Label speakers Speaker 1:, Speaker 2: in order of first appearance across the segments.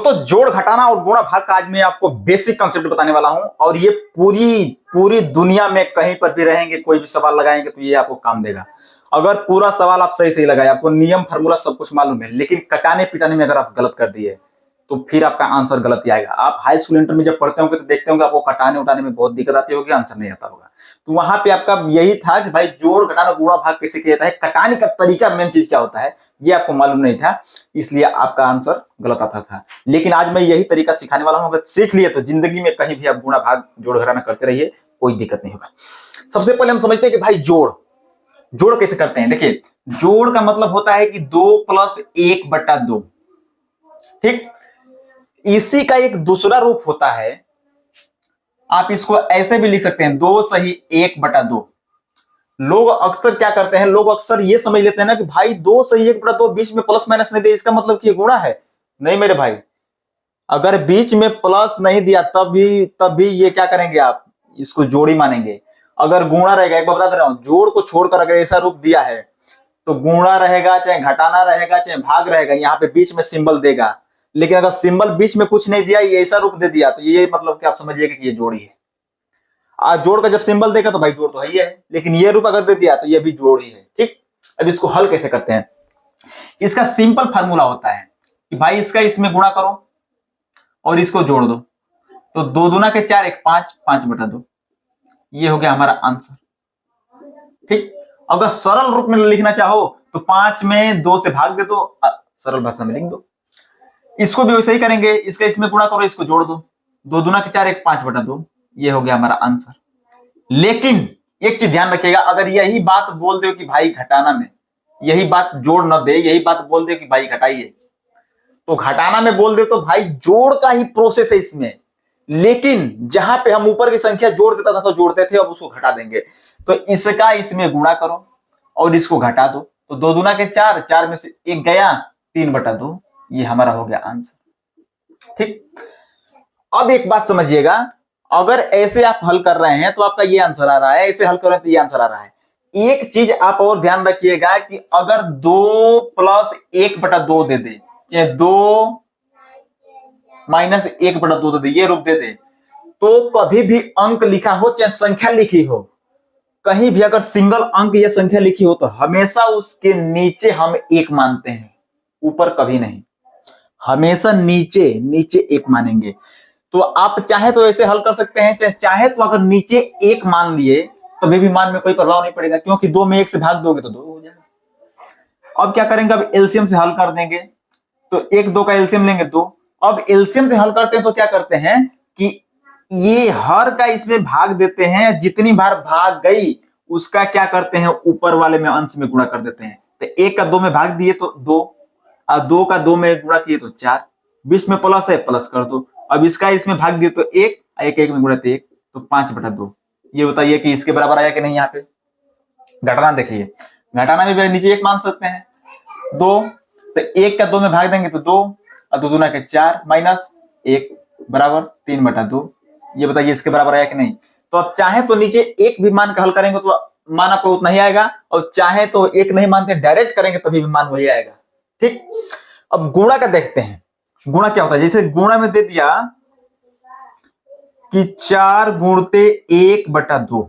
Speaker 1: दोस्तों जोड़ घटाना और गुणा भाग का आज मैं आपको बेसिक कंसेप्ट बताने वाला हूं और ये पूरी पूरी दुनिया में कहीं पर भी रहेंगे, कोई भी सवाल लगाएंगे तो ये आपको काम देगा। अगर पूरा सवाल आप सही लगाए, आपको नियम फार्मूला सब कुछ मालूम है, लेकिन कटाने पिटाने में अगर आप गलत कर दिए तो फिर आपका आंसर गलत ही आएगा। आप हाई स्कूल इंटर में जब पढ़ते होंगे तो देखते होंगे आपको कटाने उठाने में बहुत दिक्कत आती होगी, आंसर नहीं आता होगा। तो वहां पे आपका यही था कि भाई जोड़ घटाना गुणा भाग कैसे किया जाता है, कटाने का तरीका मेन चीज क्या होता है ये आपको मालूम नहीं था, इसलिए आपका आंसर गलत आता था। लेकिन आज मैं यही तरीका सिखाने वाला हूं, अगर सीख लिए तो जिंदगी में कहीं भी आप गुणा भाग जोड़ घटाना करते रहिए, कोई दिक्कत नहीं होगा। सबसे पहले हम समझते हैं कि भाई जोड़ जोड़ कैसे करते हैं। देखिए जोड़ का मतलब होता है कि 2 + 1/2। ठीक, इसी का एक दूसरा रूप होता है, आप इसको ऐसे भी लिख सकते हैं 2 सही 1/2। लोग अक्सर क्या करते हैं, लोग अक्सर ये समझ लेते हैं ना कि भाई 2 सही 1/2, बीच में प्लस माइनस नहीं दिया इसका मतलब कि ये गुणा है। नहीं मेरे भाई, अगर बीच में प्लस नहीं दिया तब भी ये क्या करेंगे, आप इसको जोड़ी मानेंगे। अगर गुणा रहेगा, एक बार बता दे रहा हूं, जोड़ को छोड़कर अगर ऐसा रूप दिया है तो गुणा रहेगा, चाहे घटाना रहेगा, चाहे भाग रहेगा, यहाँ पे बीच में सिंबल देगा। लेकिन अगर सिंबल बीच में कुछ नहीं दिया, ये ऐसा रूप दे दिया, तो ये मतलब कि आप समझिएगा कि ये जोड़ी है। आज जोड़ का जब सिंबल देगा तो भाई जोड़ तो है ही है, लेकिन ये रूप अगर दे दिया तो ये भी जोड़ ही है। ठीक, अब इसको हल कैसे करते हैं, इसका सिंपल फार्मूला होता है कि भाई इसका इसमें गुणा करो और इसको जोड़ दो, तो 2 दूना के 4, 1 5, 5/2, ये हो गया हमारा आंसर। ठीक, अगर सरल रूप में लिखना चाहो तो 5 में 2 से भाग दे दो, सरल भाषा में लिख दो। इसको भी वैसे ही करेंगे, इसका इसमें गुणा करो, इसको जोड़ दो, 2 दूना के 4, 1 5/2, ये हो गया हमारा आंसर। लेकिन एक चीज ध्यान रखिएगा, अगर यही बात बोल दो कि भाई घटाना में, यही बात जोड़ न दे, यही बात बोल दे कि भाई घटाइए, तो घटाना में बोल दे तो भाई जोड़ का ही प्रोसेस है इसमें। लेकिन जहां पे हम ऊपर की संख्या जोड़ देता था तो जोड़ते थे, अब उसको घटा देंगे। तो इसका इसमें गुणा करो और इसको घटा दो, तो 2 दूना के 4, 4 में से 1 गया, 3/2, ये हमारा हो गया आंसर। ठीक, अब एक बात समझिएगा, अगर ऐसे आप हल कर रहे हैं तो आपका ये आंसर आ रहा है, ऐसे हल कर रहे हैं तो ये आंसर आ रहा है। एक चीज आप और ध्यान रखिएगा कि अगर 2 + 1/2 दे दे, चाहे 2 - 1/2 दे दे, ये रूप दे दे, तो कभी भी अंक लिखा हो चाहे संख्या लिखी हो, कहीं भी अगर सिंगल अंक या संख्या लिखी हो तो हमेशा उसके नीचे हम 1 मानते हैं, ऊपर कभी नहीं, हमेशा नीचे नीचे 1 मानेंगे। तो आप चाहे तो ऐसे हल कर सकते हैं, चाहे तो अगर नीचे 1 मान लिए तभी भी मान में कोई प्रभाव नहीं पड़ेगा, क्योंकि 2 में 1 से भाग दोगे तो 2 हो जाएगा। अब क्या करेंगे, अब एलसीएम से हल कर देंगे, तो 1 2 का एलसीएम लेंगे 2। अब एलसीएम से हल करते हैं तो क्या करते हैं कि ये हर का इसमें भाग देते हैं, जितनी बार भाग गई उसका क्या करते हैं, ऊपर वाले में अंश में गुणा कर देते हैं। तो 1 का 2 में भाग दिए तो 2, और 2 का 2 में गुणा किए तो 4, बीच में प्लस है, प्लस कर दो। अब इसका इसमें भाग दिए तो 1, 1 में गुणा 1, तो 5/2। ये बताइए कि इसके बराबर आया कि नहीं। यहाँ पे घटाना देखिए, घटाना में भी नीचे 1 मान सकते हैं, 2, तो 1 का 2 में भाग देंगे तो 2, और 2 दूना के 4 माइनस 1 बराबर 3/2। ये बताइए इसके बराबर आया कि नहीं। तो अब चाहे तो नीचे 1 भी मान का हल करेंगे तो मान आपको उतना ही आएगा, और चाहे तो 1 नहीं मानते डायरेक्ट करेंगे तभी भी मान वही आएगा। ठीक, अब गुणा का देखते हैं, गुणा क्या होता है। जैसे गुणा में दे दिया कि 4 गुणते 1/2।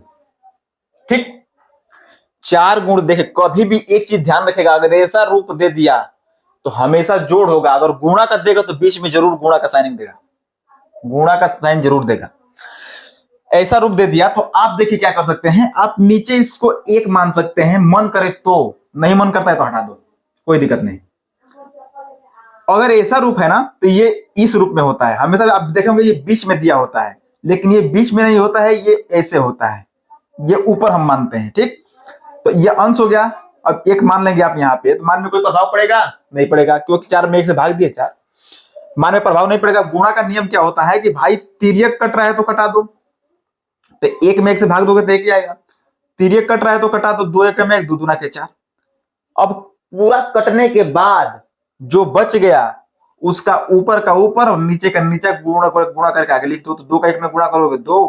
Speaker 1: ठीक, 4 गुण, देखे कभी भी एक चीज ध्यान रखेगा, अगर ऐसा रूप दे दिया तो हमेशा जोड़ होगा, अगर गुणा का देगा तो बीच में जरूर गुणा का साइन देगा, गुणा का साइन जरूर देगा। ऐसा रूप दे दिया तो आप देखिए क्या कर सकते हैं, आप नीचे इसको 1 मान सकते हैं, मन करे तो, नहीं मन करता है तो हटा दो, कोई दिक्कत नहीं। अगर ऐसा रूप है ना तो ये इस रूप में होता है, हमेशा आप देखेंगे ये बीच में दिया होता है, लेकिन ये बीच में नहीं होता है, ये ऐसे होता है, ये ऊपर हम मानते हैं। ठीक, तो ये अंश हो गया। अब 1 मान लेंगे आप यहाँ पे, तो मान में कोई प्रभाव पड़ेगा नहीं पड़ेगा, क्योंकि 4 में 1 से भाग दिए 4, मान में प्रभाव नहीं पड़ेगा। गुणा का नियम क्या होता है कि भाई तिर्यक कट रहा है तो कटा दो, तो 1 में 1 से भाग दोगे तो 1 ही आएगा, तिर्यक कट रहा है तो कटा दो, 2 1 में 1, 2 दूना के 4। अब पूरा कटने के बाद जो बच गया उसका ऊपर का ऊपर और नीचे का नीचे गुणा करके आगे लिख दो, तो 2 का 1 में गुणा करोगे 2,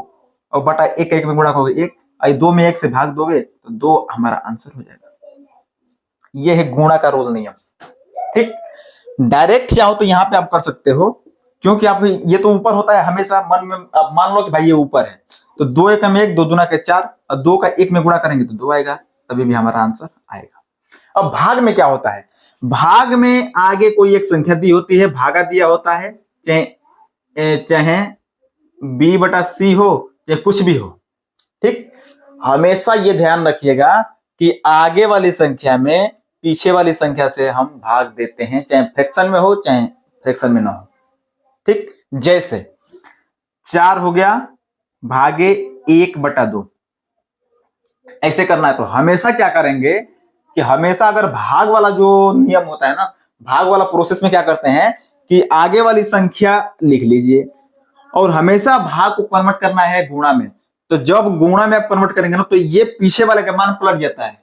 Speaker 1: और बटा 1 का 1 में गुणा करोगे 1, 2 में 1 से भाग दोगे तो 2 हमारा आंसर हो जाएगा। यह है गुणा का रूल नियम। ठीक, डायरेक्ट चाहो तो यहां पे आप कर सकते हो, क्योंकि आप ये तो ऊपर होता है हमेशा मन में। अब मान लो कि भाई ये ऊपर है, तो 2 एकम 1, 2 दूना के 4, और 2 का 1 में गुणा करेंगे तो 2 आएगा, तभी भी हमारा आंसर आएगा। अब भाग में क्या होता है, भाग में आगे कोई एक संख्या दी होती है, भागा दिया होता है, चाहे b बटा c हो, चाहे कुछ भी हो। ठीक, हमेशा ये ध्यान रखिएगा कि आगे वाली संख्या में पीछे वाली संख्या से हम भाग देते हैं, चाहे फ्रैक्शन में हो चाहे फ्रैक्शन में ना हो। ठीक, जैसे 4 हो गया भागे 1/2, ऐसे करना है। तो हमेशा क्या करेंगे कि हमेशा अगर भाग वाला जो नियम होता है ना, भाग वाला प्रोसेस में क्या करते हैं कि आगे वाली संख्या लिख लीजिए और हमेशा भाग को कन्वर्ट करना है गुणा में। तो जब गुणा में आप कन्वर्ट करेंगे ना, तो ये पीछे वाले का मान पलट जाता है।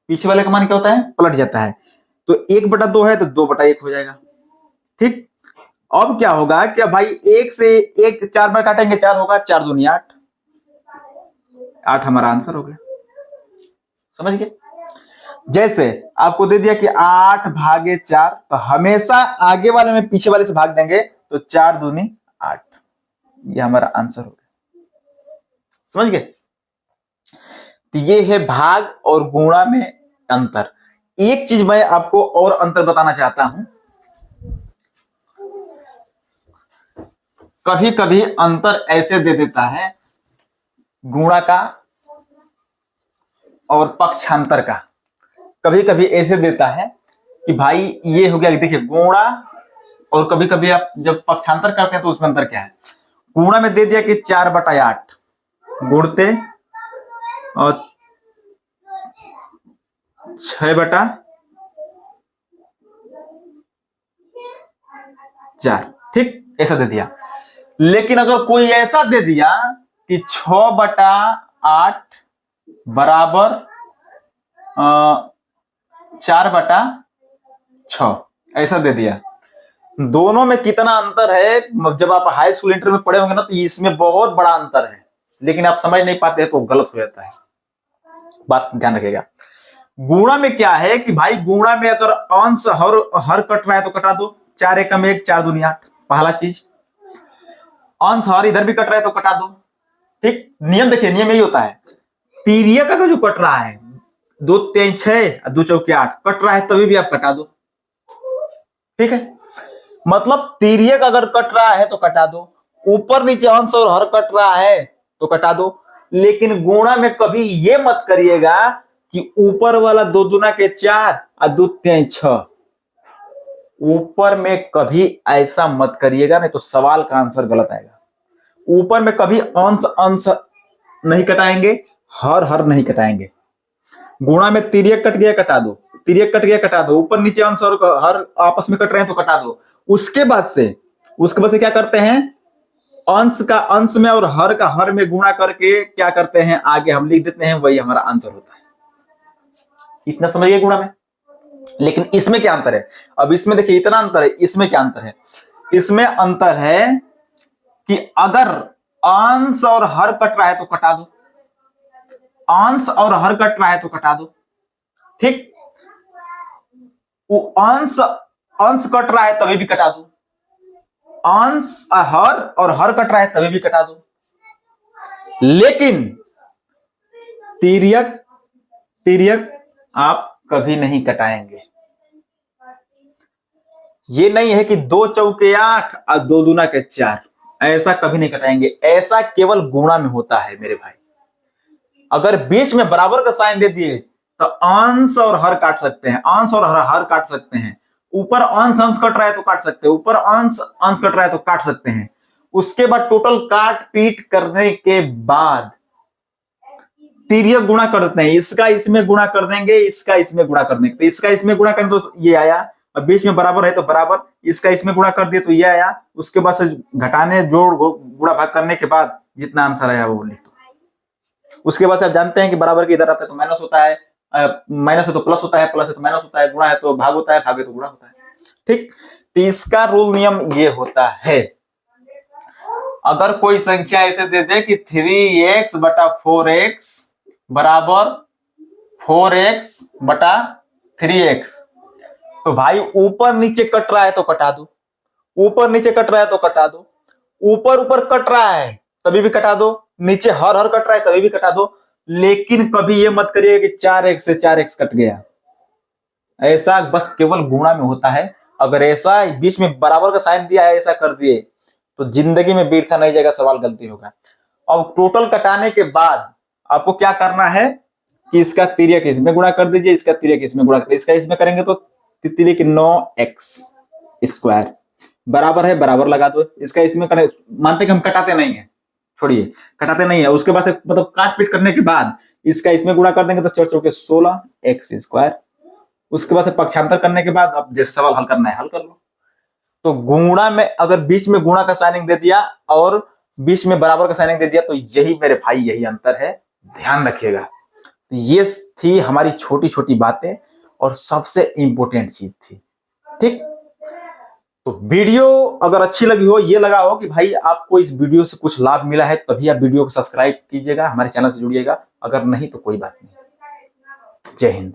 Speaker 1: पीछे वाले का मान क्या होता है, पलट जाता है। तो 1/2 है तो 2/1 हो जाएगा। ठीक, अब क्या होगा कि भाई 1 से 1 4 बार काटेंगे, 4 होगा, 4 दूनी 8, 8 हमारा आंसर हो गया। समझ गए। जैसे आपको दे दिया कि 8 भागे 4, तो हमेशा आगे वाले में पीछे वाले से भाग देंगे, तो 4 दूनी 8, ये हमारा आंसर हो गया। समझ गए। तो ये है भाग और गुणा में अंतर। एक चीज मैं आपको और अंतर बताना चाहता हूं, कभी कभी अंतर ऐसे दे देता है गुणा का और पक्षांतर का। कभी कभी ऐसे देता है कि भाई ये हो गया, देखिए गुणा, और कभी कभी आप जब पक्षांतर करते हैं तो उसमें अंतर क्या है। गुणा में दे दिया कि 4/8 गुणते और 6/4, ठीक, ऐसा दे दिया। लेकिन अगर कोई ऐसा दे दिया कि 6/8 बराबर 4/6, ऐसा दे दिया, दोनों में कितना अंतर है। जब आप हाई स्कूल इंटर में पढ़े होंगे ना, तो इसमें बहुत बड़ा अंतर है, लेकिन आप समझ नहीं पाते तो गलत हो जाता है। बात ध्यान रखिएगा। गुणा में क्या है कि भाई गुणा में अगर अंश हर कट रहा है तो कटा दो, 4 एकम 1, 4 दूनी 8, पहला चीज। अंश हर इधर भी कट रहा है तो कटा दो। ठीक, नियम देखिए, नियम यही होता है। तिर्यक अगर जो कट रहा है 2 3 6 2 चौके 8 कट रहा है, तभी भी आप कटा दो। ठीक है, मतलब तिर्यक अगर कट रहा है तो कटा दो, ऊपर नीचे अंश और हर कट रहा है तो कटा दो। लेकिन गुणा में कभी ये मत करिएगा कि ऊपर वाला 2 दूना के 4 और 2 3 6, ऊपर में कभी ऐसा मत करिएगा, नहीं तो सवाल का आंसर गलत आएगा। ऊपर में कभी अंश अंश नहीं कटाएंगे, हर नहीं कटाएंगे। गुणा में तिर्यक कट गया कटा दो, तिर्यक कट गया कटा दो, ऊपर नीचे अंश और हर आपस में कट रहे हैं तो कटा दो। उसके बाद से क्या करते हैं, अंश का अंश में और हर का हर में गुणा करके क्या करते हैं, आगे हम लिख देते हैं, वही हमारा आंसर होता है। इतना समझिए गुणा में। लेकिन इसमें क्या अंतर है, अब इसमें देखिए इतना अंतर है, इसमें क्या अंतर है, इसमें अंतर है कि अगर अंश और हर कट रहा है तो कटा दो, अंश और हर कट रहा है तो कटा दो। ठीक, अंश अंश कट रहा है तभी भी कटा दो, अंश हर और हर कट रहा है तभी भी कटा दो। लेकिन तिर्यक आप कभी नहीं कटाएंगे। ये नहीं है कि 2 चौके 8 और 2 दूना के 4, ऐसा कभी नहीं कटाएंगे। ऐसा केवल गुणा में होता है मेरे भाई। अगर बीच में बराबर का साइन दे दिए तो अंश और हर काट सकते हैं, अंश और हर काट सकते हैं। ऊपर अंश अंश कट रहा है तो काट सकते हैं, ऊपर अंश अंश कट रहा है तो काट सकते हैं। उसके बाद टोटल काट पीट करने के बाद तिर्यक गुणा कर देते हैं, इसका इसमें गुणा कर देंगे, इसका इसमें गुणा कर देंगे। तो इसका इसमें गुणा करें तो ये आया, अब बीच में बराबर है तो बराबर, इसका इसमें गुणा कर दिए तो ये आया। उसके बाद से घटाने जोड़ गुणा भाग करने के बाद जितना आंसर आया वो लिख दो। उसके बाद से आप जानते हैं कि बराबर के इधर आता है तो माइनस होता है, माइनस है तो प्लस होता है, प्लस है तो माइनस होता है, गुणा है तो भाग होता है, भाग है तो गुणा होता है। ठीक, तो इसका रूल नियम ये होता है। अगर कोई संख्या ऐसे दे दे कि 3x बटा 4x बराबर 4x बटा 3x, तो भाई ऊपर नीचे कट रहा है तो कटा दो, ऊपर नीचे कट रहा है तो कटा दो, ऊपर ऊपर कट रहा है तभी भी कटा दो, नीचे हर हर कट रहा है तभी भी कटा दो, लेकिन कभी ये मत करिए कि 4x से 4x कट गया। ऐसा बस केवल गुणा में होता है। अगर ऐसा बीच में बराबर का साइन दिया है ऐसा कर दिए तो जिंदगी में बीट था नहीं जाएगा, सवाल गलती होगा। अब टोटल कटाने के बाद आपको क्या करना है कि इसका तिर्यक इसमें गुणा कर दीजिए, इसका तिर्यक इसमें गुणा कर दीजिए, इसका इसमें करेंगे तो तिर्यक 9x स्क्वायर बराबर है, बराबर लगा दो। इसका इसमें करें, मानते कि हम कटाते नहीं है, छोड़िए कटाते नहीं है, उसके बाद से मतलब काट पीट करने के बाद इसका इसमें गुणा कर देंगे तो 4 चौके 16x स्क्वायर। उसके बाद से पक्षांतर करने के बाद अब जैसे सवाल हल करना है हल कर लो। तो गुणा में अगर बीच में गुणा का साइनिंग दे दिया और बीच में बराबर का साइनिंग दे दिया तो यही मेरे भाई यही अंतर है, ध्यान रखिएगा। ये थी हमारी छोटी छोटी बातें और सबसे इंपॉर्टेंट चीज थी, ठीक। तो वीडियो अगर अच्छी लगी हो, ये लगा हो कि भाई आपको इस वीडियो से कुछ लाभ मिला है, तभी आप वीडियो को सब्सक्राइब कीजिएगा, हमारे चैनल से जुड़िएगा, अगर नहीं तो कोई बात नहीं। जय हिंद।